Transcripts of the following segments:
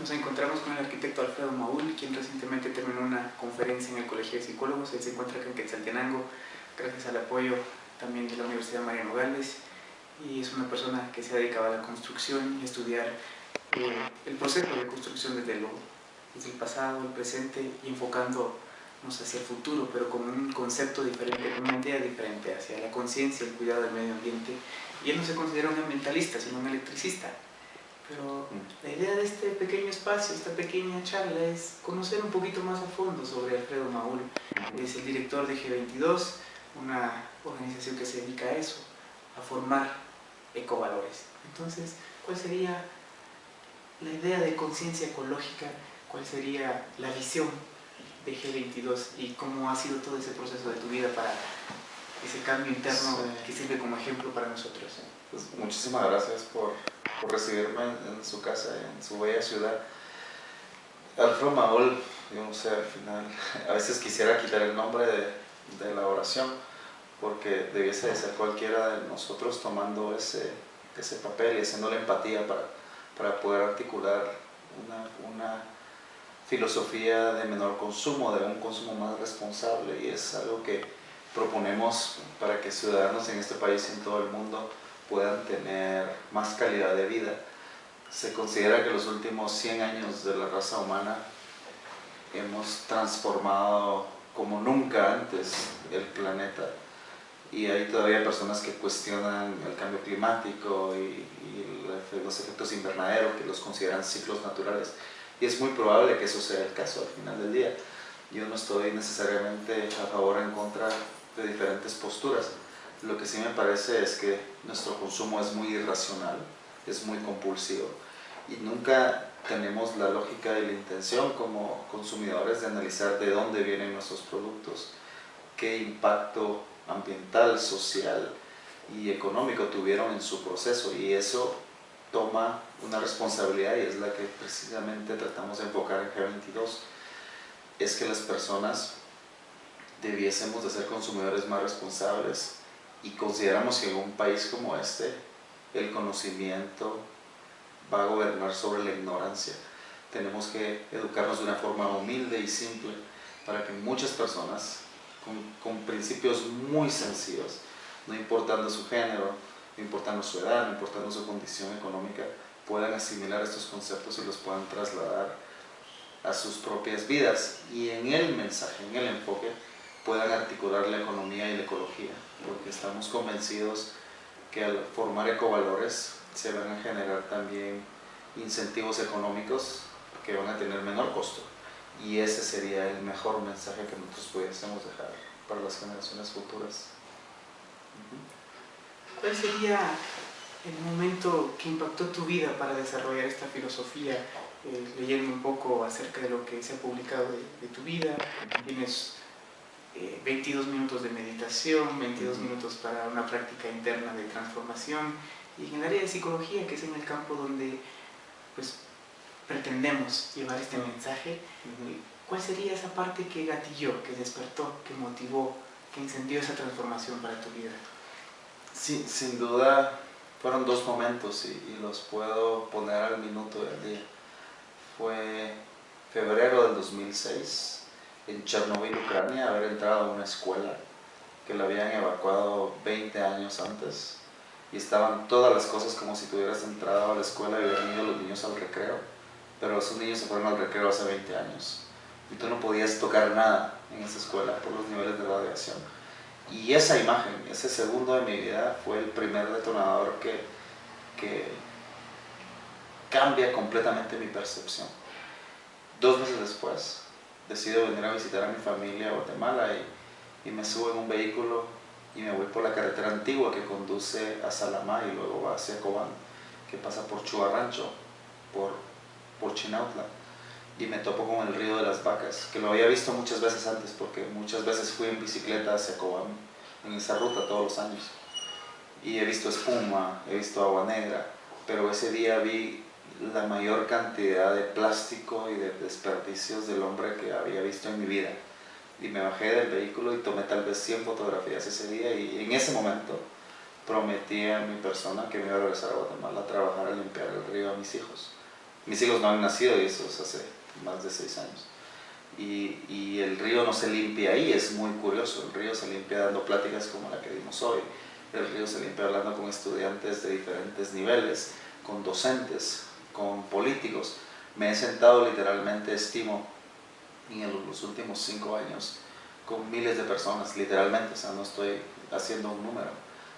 Nos encontramos con el arquitecto Alfredo Maúl, quien recientemente terminó una conferencia en el Colegio de Psicólogos. Él se encuentra acá en Quetzaltenango, gracias al apoyo también de la Universidad Mariano Galvez, y es una persona que se ha dedicado a la construcción y a estudiar el proceso de construcción desde el pasado, el presente, y enfocándonos hacia el futuro, pero con un concepto diferente, con una idea diferente hacia la conciencia, el cuidado del medio ambiente. Y él no se considera un ambientalista, sino un electricista. Pero la idea de este pequeño espacio, esta pequeña charla, es conocer un poquito más a fondo sobre Alfredo Maúl. Es el director de G22, una organización que se dedica a eso, a formar ecovalores. Entonces, ¿cuál sería la idea de conciencia ecológica? ¿Cuál sería la visión de G22 y cómo ha sido todo ese proceso de tu vida para ese cambio interno que sirve como ejemplo para nosotros? Pues muchísimas gracias por recibirme en su casa, en su bella ciudad. Alfredo Maúl, yo no sé, al final, a veces quisiera quitar el nombre de la oración, porque debiese de ser cualquiera de nosotros tomando ese papel y haciendo la empatía para poder articular una filosofía de menor consumo, de un consumo más responsable, y es algo que proponemos para que ciudadanos en este país y en todo el mundo puedan tener más calidad de vida. Se considera que los últimos 100 años de la raza humana hemos transformado como nunca antes el planeta, y hay todavía personas que cuestionan el cambio climático y los efectos invernaderos, que los consideran ciclos naturales, y es muy probable que eso sea el caso al final del día. Yo no estoy necesariamente a favor o en contra de diferentes posturas. Lo que sí me parece es que nuestro consumo es muy irracional, es muy compulsivo, y nunca tenemos la lógica y la intención como consumidores de analizar de dónde vienen nuestros productos, qué impacto ambiental, social y económico tuvieron en su proceso, y eso toma una responsabilidad, y es la que precisamente tratamos de enfocar en G22. Es que las personas debiésemos de ser consumidores más responsables, y consideramos que en un país como este el conocimiento va a gobernar sobre la ignorancia. Tenemos que educarnos de una forma humilde y simple para que muchas personas con principios muy sencillos, no importando su género, no importando su edad, no importando su condición económica, puedan asimilar estos conceptos y los puedan trasladar a sus propias vidas, y en el mensaje, en el enfoque, puedan articular la economía y la ecología, porque estamos convencidos que al formar ecovalores se van a generar también incentivos económicos que van a tener menor costo, y ese sería el mejor mensaje que nosotros pudiésemos dejar para las generaciones futuras. ¿Cuál sería el momento que impactó tu vida para desarrollar esta filosofía? Leyendo un poco acerca de lo que se ha publicado de tu vida, tienes 22 minutos de meditación, 22 minutos para una práctica interna de transformación, y en el área de psicología, que es en el campo donde pues pretendemos llevar este mensaje, ¿cuál sería esa parte que gatilló, que despertó, que motivó, que encendió esa transformación para tu vida? Sí, sin duda fueron dos momentos, y los puedo poner al minuto del día. Fue febrero del 2006, en Chernobyl, Ucrania, haber entrado a una escuela que la habían evacuado 20 años antes, y estaban todas las cosas como si tú hubieras entrado a la escuela y hubieran ido los niños al recreo, pero esos niños se fueron al recreo hace 20 años, y tú no podías tocar nada en esa escuela por los niveles de radiación. Y esa imagen, ese segundo de mi vida, fue el primer detonador que cambia completamente mi percepción. 2 meses después, decido venir a visitar a mi familia a Guatemala, y me subo en un vehículo y me voy por la carretera antigua que conduce a Salamá y luego va hacia Cobán, que pasa por Chuarrancho, por Chinautla, y me topo con el río de las Vacas, que lo había visto muchas veces antes, porque muchas veces fui en bicicleta hacia Cobán, en esa ruta todos los años, y he visto espuma, he visto agua negra, pero ese día vi la mayor cantidad de plástico y de desperdicios del hombre que había visto en mi vida, y me bajé del vehículo y tomé tal vez 100 fotografías ese día, y en ese momento prometí a mi persona que me iba a regresar a Guatemala a trabajar a limpiar el río a mis hijos, Mis hijos no han nacido y eso es hace más de 6 años. Y el río no se limpia ahí, es muy curioso. El río se limpia dando pláticas como la que dimos hoy. El río se limpia hablando con estudiantes de diferentes niveles, con docentes, con políticos. Me he sentado literalmente, estimo, en los últimos 5 años con miles de personas, literalmente, o sea, no estoy haciendo un número.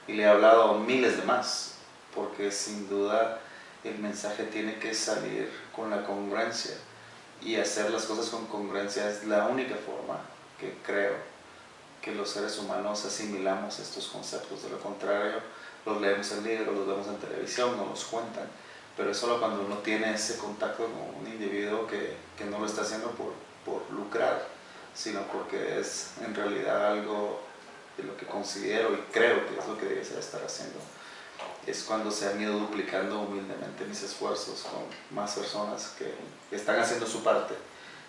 Y le he hablado a miles de más, porque sin duda el mensaje tiene que salir con la congruencia. Y hacer las cosas con congruencia es la única forma que creo que los seres humanos asimilamos estos conceptos. De lo contrario, los leemos en libros, los vemos en televisión, nos los cuentan, pero es solo cuando uno tiene ese contacto con un individuo que no lo está haciendo por lucrar, sino porque es en realidad algo de lo que considero y creo que es lo que debería estar haciendo. Es cuando se han ido duplicando humildemente mis esfuerzos con más personas que están haciendo su parte,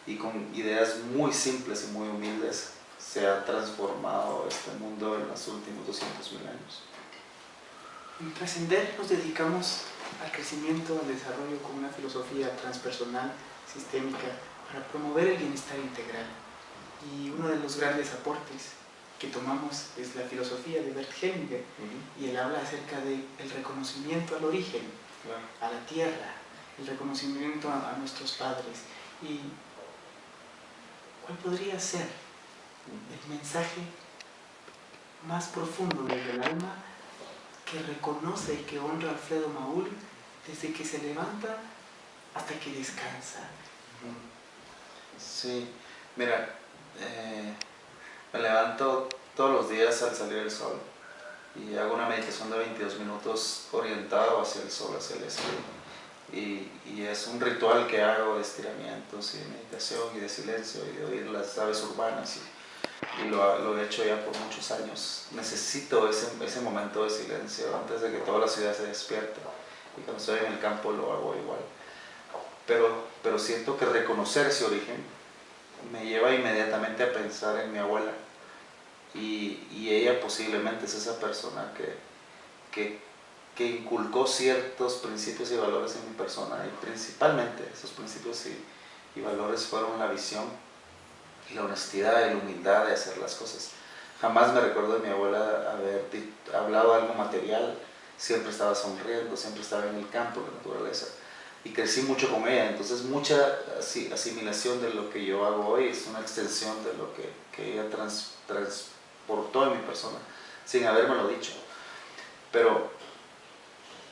y con ideas muy simples y muy humildes se ha transformado este mundo en los últimos 200.000 años. En Trascender nos dedicamos al crecimiento, al desarrollo con una filosofía transpersonal, sistémica, para promover el bienestar integral. Y uno de los grandes aportes que tomamos es la filosofía de Bert Hellinger, y él habla acerca del reconocimiento al origen, Claro. a la tierra, el reconocimiento a nuestros padres. ¿Y cuál podría ser el mensaje más profundo desde el alma que reconoce y que honra a Alfredo Maúl desde que se levanta hasta que descansa? Sí, mira, me levanto todos los días al salir el sol y hago una meditación de 22 minutos orientado hacia el sol, hacia el este. Y es un ritual que hago de estiramientos y de meditación y de silencio y de oír las aves urbanas, y lo he hecho ya por muchos años. Necesito ese momento de silencio antes de que toda la ciudad se despierte, y cuando estoy en el campo lo hago igual. Pero siento que reconocer ese origen me lleva inmediatamente a pensar en mi abuela, y ella posiblemente es esa persona que inculcó ciertos principios y valores en mi persona, y principalmente esos principios y valores fueron la visión y la honestidad y la humildad de hacer las cosas. Jamás me recuerdo de mi abuela haber hablado algo material, siempre estaba sonriendo, siempre estaba en el campo, en la naturaleza, y crecí mucho con ella. Entonces mucha asimilación de lo que yo hago hoy es una extensión de lo que ella transportó en mi persona, sin habérmelo dicho. Pero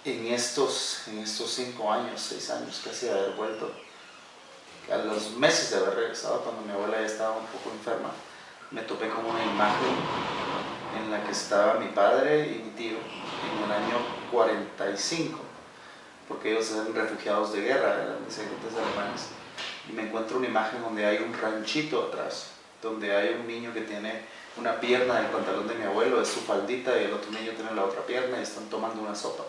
en estos 5 años, 6 años casi de haber vuelto, a los meses de haber regresado, cuando mi abuela ya estaba un poco enferma, me topé con una imagen en la que estaba mi padre y mi tío en el año 45, porque ellos eran refugiados de guerra, eran descendientes alemanes, y me encuentro una imagen donde hay un ranchito atrás, donde hay un niño que tiene una pierna del pantalón de mi abuelo, es su faldita, y el otro niño tiene la otra pierna y están tomando una sopa.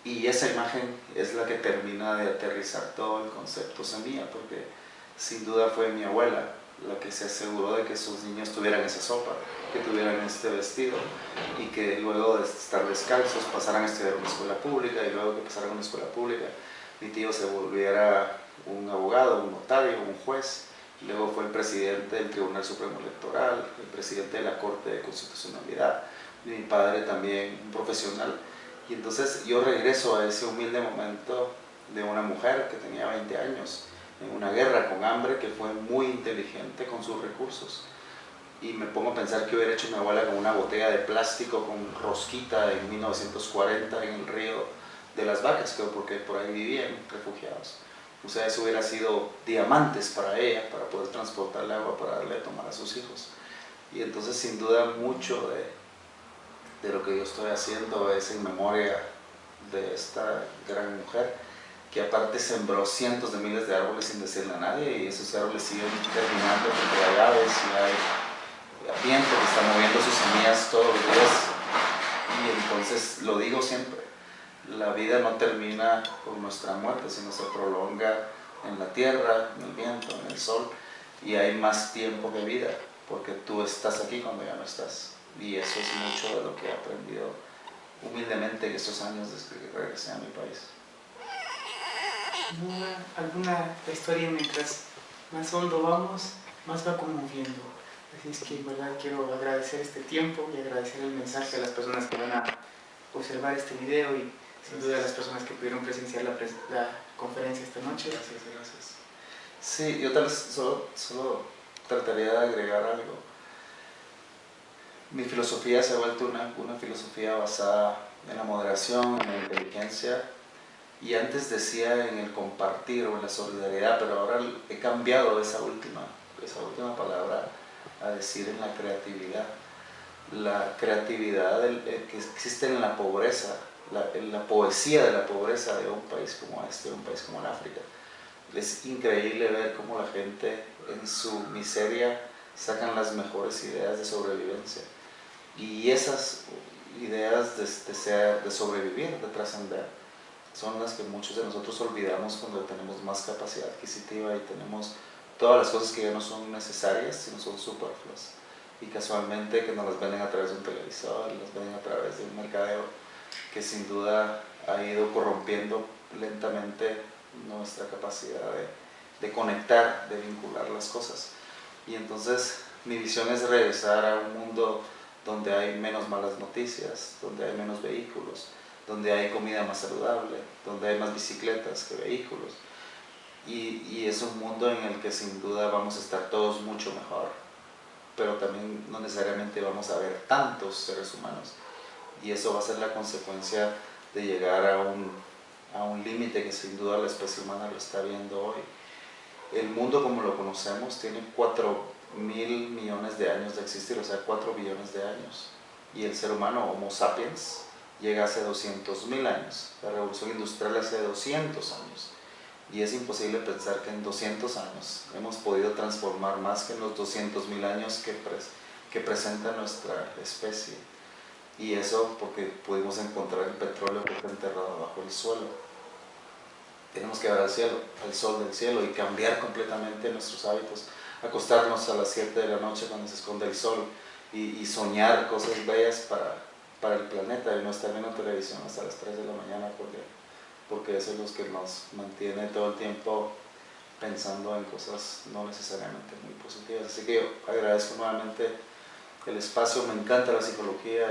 Y esa imagen es la que termina de aterrizar todo el concepto semilla, porque sin duda fue mi abuela la que se aseguró de que sus niños tuvieran esa sopa, que tuvieran este vestido, y que luego de estar descalzos pasaran a estudiar una escuela pública, y luego que pasaran a una escuela pública mi tío se volviera un abogado, un notario, un juez. Luego fue el presidente del Tribunal Supremo Electoral, el presidente de la Corte de Constitucionalidad, y mi padre también un profesional. Y entonces yo regreso a ese humilde momento de una mujer que tenía 20 años, en una guerra con hambre, que fue muy inteligente con sus recursos. Y me pongo a pensar qué hubiera hecho mi abuela con una botella de plástico con rosquita en 1940 en el río de las Vacas, porque por ahí vivían refugiados. O sea, eso hubiera sido diamantes para ella, para poder transportar el agua para darle de tomar a sus hijos. Y entonces, sin duda, mucho de lo que yo estoy haciendo es en memoria de esta gran mujer, que aparte sembró cientos de miles de árboles sin decirle a nadie, y esos árboles siguen germinando porque hay aves y hay viento que está moviendo sus semillas todos los días. Y entonces, lo digo siempre, la vida no termina con nuestra muerte, sino se prolonga en la tierra, en el viento, en el sol, y hay más tiempo que vida, porque tú estás aquí cuando ya no estás. Y eso es mucho de lo que he aprendido humildemente en estos años desde que regresé a mi país. La historia, mientras más hondo vamos, más va conmoviendo. Así es que en verdad quiero agradecer este tiempo y agradecer el mensaje a las personas que van a observar este video y sin duda a las personas que pudieron presenciar la conferencia esta noche. Gracias. Sí, yo tal vez solo trataría de agregar algo. Mi filosofía se ha vuelto una filosofía basada en la moderación, en la inteligencia, y antes decía en el compartir o en la solidaridad, pero ahora he cambiado esa última palabra a decir en la creatividad. La creatividad que existe en la pobreza, en la poesía de la pobreza de un país como este, de un país como el África. Es increíble ver cómo la gente en su miseria sacan las mejores ideas de sobrevivencia. Y esas ideas de sobrevivir, de trascender, son las que muchos de nosotros olvidamos cuando tenemos más capacidad adquisitiva y tenemos todas las cosas que ya no son necesarias, sino son superfluas. Y casualmente que nos las venden a través de un televisor, las venden a través de un mercadeo que sin duda ha ido corrompiendo lentamente nuestra capacidad de conectar, de vincular las cosas. Y entonces mi visión es regresar a un mundo donde hay menos malas noticias, donde hay menos vehículos, donde hay comida más saludable, donde hay más bicicletas que vehículos. Y es un mundo en el que sin duda vamos a estar todos mucho mejor, pero también no necesariamente vamos a ver tantos seres humanos. Y eso va a ser la consecuencia de llegar a un límite que sin duda la especie humana lo está viendo hoy. El mundo como lo conocemos tiene 4.000 millones de años de existir, o sea, 4 billones de años. Y el ser humano, Homo sapiens, llega hace 200.000 años. La revolución industrial hace 200 años. Y es imposible pensar que en 200 años hemos podido transformar más que en los 200.000 años que presenta nuestra especie. Y eso porque pudimos encontrar el petróleo que está enterrado bajo el suelo. Tenemos que ver al cielo, al sol del cielo, y cambiar completamente nuestros hábitos. Acostarnos a las 7 de la noche cuando se esconde el sol y soñar cosas bellas para el planeta, y no estar viendo televisión hasta las 3 de la mañana porque eso es lo que nos mantiene todo el tiempo pensando en cosas no necesariamente muy positivas. Así que yo agradezco nuevamente el espacio. Me encanta la psicología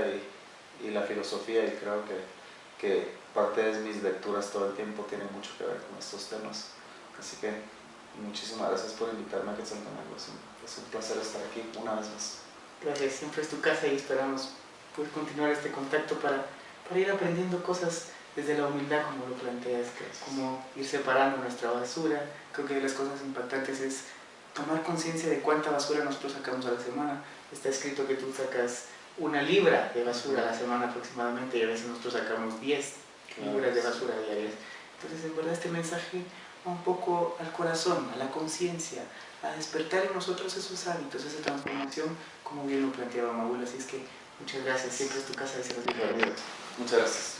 y la filosofía, y creo que parte de mis lecturas todo el tiempo tienen mucho que ver con estos temas. Así que muchísimas gracias por invitarme a Quetzaltenango. Es un placer estar aquí una vez más. Gracias, siempre es tu casa y esperamos poder continuar este contacto para ir aprendiendo cosas desde la humildad, como lo planteas, como ir separando nuestra basura. Creo que de las cosas impactantes es tomar conciencia de cuánta basura nosotros sacamos a la semana. Está escrito que tú sacas 1 libra de basura a la semana aproximadamente, y a veces nosotros sacamos 10 libras de basura diarias. Entonces, en verdad, este mensaje va un poco al corazón, a la conciencia, a despertar en nosotros esos hábitos, esa transformación, como bien lo planteaba Maúl. Así es que muchas gracias, siempre es tu casa y se los digo. Muchas gracias.